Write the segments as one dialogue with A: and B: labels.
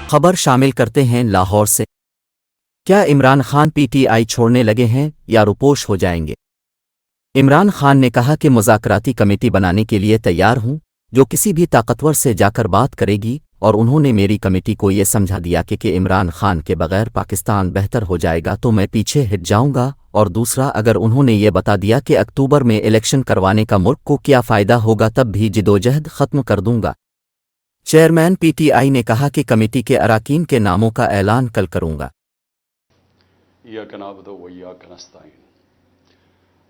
A: خبر شامل کرتے ہیں لاہور سے۔ کیا Imran Khan P T I چھوڑنے لگے ہیں یا روپوش ہو جائیں گے؟ عمران خان نے کہا کہ مذاکراتی کمیٹی بنانے کے لیے تیار ہوں جو کسی بھی طاقتور سے جا کر بات کرے گی، اور انہوں نے میری کمیٹی کو یہ سمجھا دیا کہ عمران خان کے بغیر پاکستان بہتر ہو جائے گا تو میں پیچھے ہٹ جاؤں گا، اور دوسرا اگر انہوں نے یہ بتا دیا کہ اکتوبر میں الیکشن کروانے کا ملک کو کیا فائدہ ہوگا تب بھی جدوجہد ختم کر دوں گا۔ چیئرمین پی ٹی آئی نے کہا کہ کمیٹی کے اراکین کے ناموں کا اعلان کل کروں گا۔
B: ایاک نعبد و ایاک نستعین۔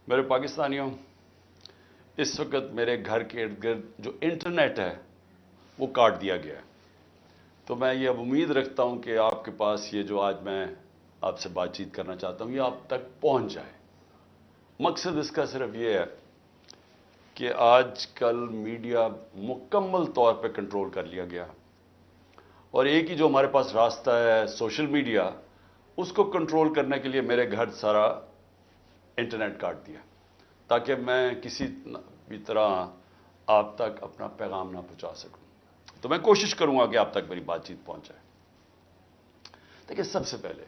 B: میرے پاکستانیوں، اس وقت میرے گھر کے ارد گرد جو انٹرنیٹ ہے وہ کاٹ دیا گیا ہے، تو میں یہ اب امید رکھتا ہوں کہ آپ کے پاس یہ جو آج میں آپ سے بات چیت کرنا چاہتا ہوں یہ آپ تک پہنچ جائے۔ مقصد اس کا صرف یہ ہے کہ آج کل میڈیا مکمل طور پہ کنٹرول کر لیا گیا، اور ایک ہی جو ہمارے پاس راستہ ہے سوشل میڈیا، اس کو کنٹرول کرنے کے لیے میرے گھر سارا انٹرنیٹ کاٹ دیا تاکہ میں کسی بھی طرح آپ تک اپنا پیغام نہ پہنچا سکوں۔ تو میں کوشش کروں گا کہ آپ تک میری بات چیت پہنچ جائے۔ دیکھیں، سب سے پہلے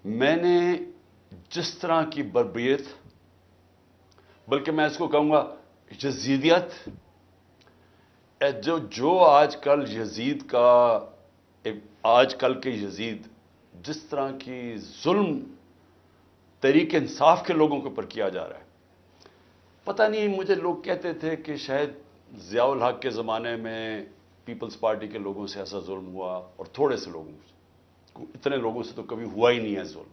B: میں نے جس طرح کی بربریت، بلکہ میں اس کو کہوں گا یزیدیت، جو آج کل یزید کا، آج کل کے یزید جس طرح کی ظلم تحریک انصاف کے لوگوں کے اوپر کیا جا رہا ہے، پتہ نہیں، مجھے لوگ کہتے تھے کہ شاید ضیاء الحق کے زمانے میں پیپلز پارٹی کے لوگوں سے ایسا ظلم ہوا، اور تھوڑے سے لوگوں سے، اتنے لوگوں سے تو کبھی ہوا ہی نہیں ہے ظلم۔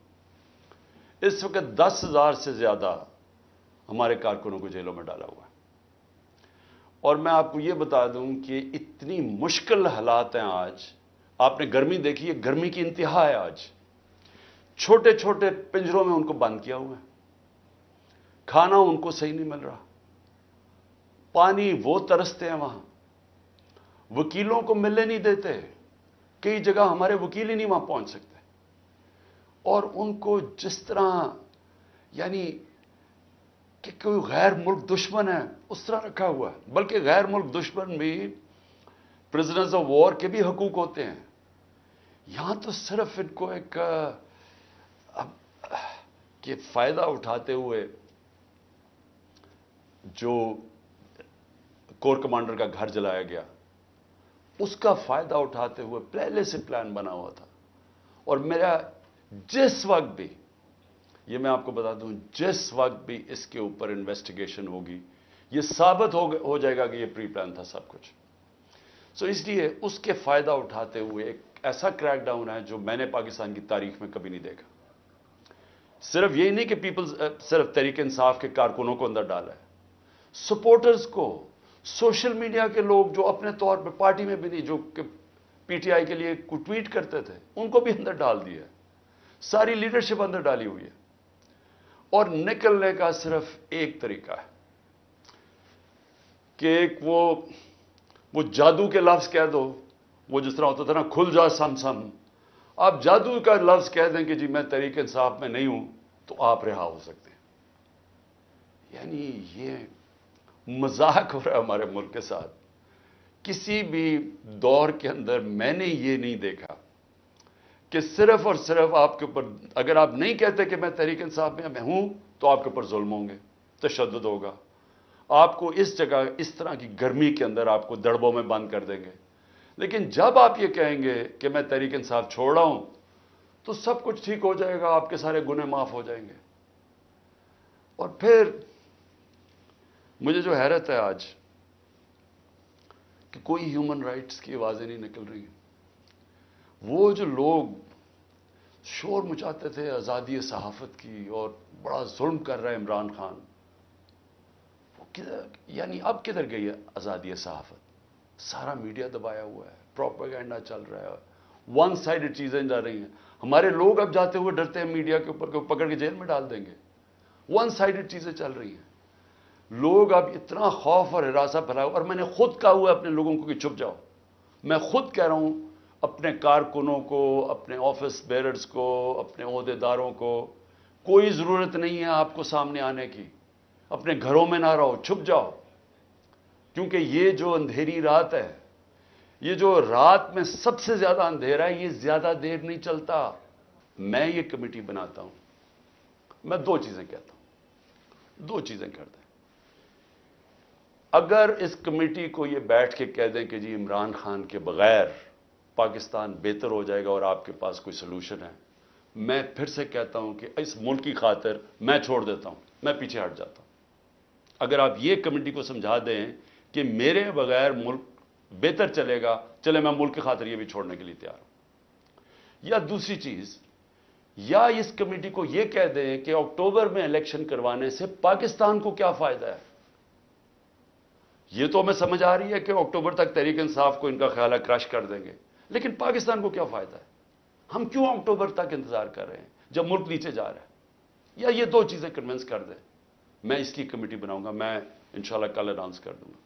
B: اس وقت 10,000 سے زیادہ ہمارے کارکنوں کو جیلوں میں ڈالا ہوا ہے، اور میں آپ کو یہ بتا دوں کہ اتنی مشکل حالات ہیں آج۔ آپ نے گرمی دیکھی ہے، گرمی کی انتہا ہے آج۔ چھوٹے چھوٹے پنجروں میں ان کو بند کیا ہوا ہے، کھانا ان کو صحیح نہیں مل رہا، پانی وہ ترستے ہیں وہاں، وکیلوں کو ملنے نہیں دیتے، کئی جگہ ہمارے وکیل ہی نہیں وہاں پہنچ سکتے، اور ان کو جس طرح یعنی کہ کوئی غیر ملک دشمن ہے اس طرح رکھا ہوا ہے۔ بلکہ غیر ملک دشمن بھی پرزنرز آف وار کے بھی حقوق ہوتے ہیں، یہاں تو صرف ان کو ایک کہ فائدہ اٹھاتے ہوئے جو کور کمانڈر کا گھر جلایا گیا، اس کا فائدہ اٹھاتے ہوئے پہلے سے پلان بنا ہوا تھا۔ اور میرا جس وقت بھی، یہ میں آپ کو بتا دوں، جس وقت بھی اس کے اوپر انویسٹیگیشن ہوگی یہ ثابت ہو جائے گا کہ یہ پری پلان تھا سب کچھ۔ سو اس لیے اس کے فائدہ اٹھاتے ہوئے ایک ایسا کریک ڈاؤن ہے جو میں نے پاکستان کی تاریخ میں کبھی نہیں دیکھا۔ صرف یہی نہیں کہ صرف تحریک انصاف کے کارکنوں کو اندر ڈالا ہے، سپورٹرز کو، سوشل میڈیا کے لوگ جو اپنے طور پہ پارٹی میں بھی نہیں، جو کہ پی ٹی آئی کے لیے ٹویٹ کرتے تھے، ان کو بھی اندر ڈال دیا ہے، ساری لیڈرشپ اندر ڈالی ہوئی ہے، اور نکلنے کا صرف ایک طریقہ ہے کہ ایک وہ جادو کے لفظ کہہ دو، وہ جس طرح ہوتا تھا نا، کھل جا سم سم، آپ جادو کا لفظ کہہ دیں کہ جی میں تحریک انصاف میں نہیں ہوں، تو آپ رہا ہو سکتے ہیں۔ یعنی یہ مذاق ہو رہا ہے ہمارے ملک کے ساتھ۔ کسی بھی دور کے اندر میں نے یہ نہیں دیکھا کہ صرف اور صرف آپ کے اوپر، اگر آپ نہیں کہتے کہ میں تحریک انصاف میں ہوں، تو آپ کے اوپر ظلم ہوں گے، تشدد ہوگا، آپ کو اس جگہ اس طرح کی گرمی کے اندر آپ کو دڑبوں میں بند کر دیں گے۔ لیکن جب آپ یہ کہیں گے کہ میں تحریک انصاف چھوڑ رہا ہوں، تو سب کچھ ٹھیک ہو جائے گا، آپ کے سارے گناہ معاف ہو جائیں گے۔ اور پھر مجھے جو حیرت ہے آج کہ کوئی ہیومن رائٹس کی آوازیں نہیں نکل رہی ہیں۔ وہ جو لوگ شور مچاتے تھے آزادی صحافت کی اور بڑا ظلم کر رہا ہے عمران خان، وہ یعنی اب کدھر گئی ہے آزادی صحافت؟ سارا میڈیا دبایا ہوا ہے، پروپیگنڈا چل رہا ہے، ون سائیڈڈ چیزیں جا رہی ہیں۔ ہمارے لوگ اب جاتے ہوئے ڈرتے ہیں میڈیا کے اوپر کہ وہ پکڑ کے جیل میں ڈال دیں گے۔ ون سائیڈڈ چیزیں چل رہی ہیں، لوگ اب اتنا خوف اور ہراساں پھیلایا، اور میں نے خود کہا ہوا ہے اپنے لوگوں کو کہ چھپ جاؤ۔ میں خود کہہ رہا ہوں اپنے کارکنوں کو، اپنے آفس بیررز کو، اپنے عہدیداروں کو، کوئی ضرورت نہیں ہے آپ کو سامنے آنے کی، اپنے گھروں میں نہ رہو، چھپ جاؤ، کیونکہ یہ جو اندھیری رات ہے یہ جو رات میں سب سے زیادہ اندھیرا ہے، یہ زیادہ دیر نہیں چلتا. میں یہ کمیٹی بناتا ہوں، میں دو چیزیں کہتا ہوں، دو چیزیں کرتے ہیں. اگر اس کمیٹی کو یہ بیٹھ کے کہہ دیں کہ جی عمران خان کے بغیر پاکستان بہتر ہو جائے گا اور آپ کے پاس کوئی سلوشن ہے، میں پھر سے کہتا ہوں کہ اس ملک کی خاطر میں چھوڑ دیتا ہوں، میں پیچھے ہٹ جاتا ہوں. اگر آپ یہ کمیٹی کو سمجھا دیں کہ میرے بغیر ملک بہتر چلے گا، چلے میں ملک کی خاطر یہ بھی چھوڑنے کے لیے تیار ہوں. یا دوسری چیز، یا اس کمیٹی کو یہ کہہ دیں کہ اکتوبر میں الیکشن کروانے سے پاکستان کو کیا فائدہ ہے. یہ تو ہمیں سمجھ آ رہی ہے کہ اکتوبر تک تحریک انصاف کو ان کا خیال ہے کرش کر دیں گے، لیکن پاکستان کو کیا فائدہ ہے؟ ہم کیوں اکتوبر تک انتظار کر رہے ہیں جب ملک نیچے جا رہا ہے؟ یا یہ دو چیزیں کنونس کر دیں، میں اس کی کمیٹی بناؤں گا، میں انشاءاللہ کل اناؤنس کر دوں گا.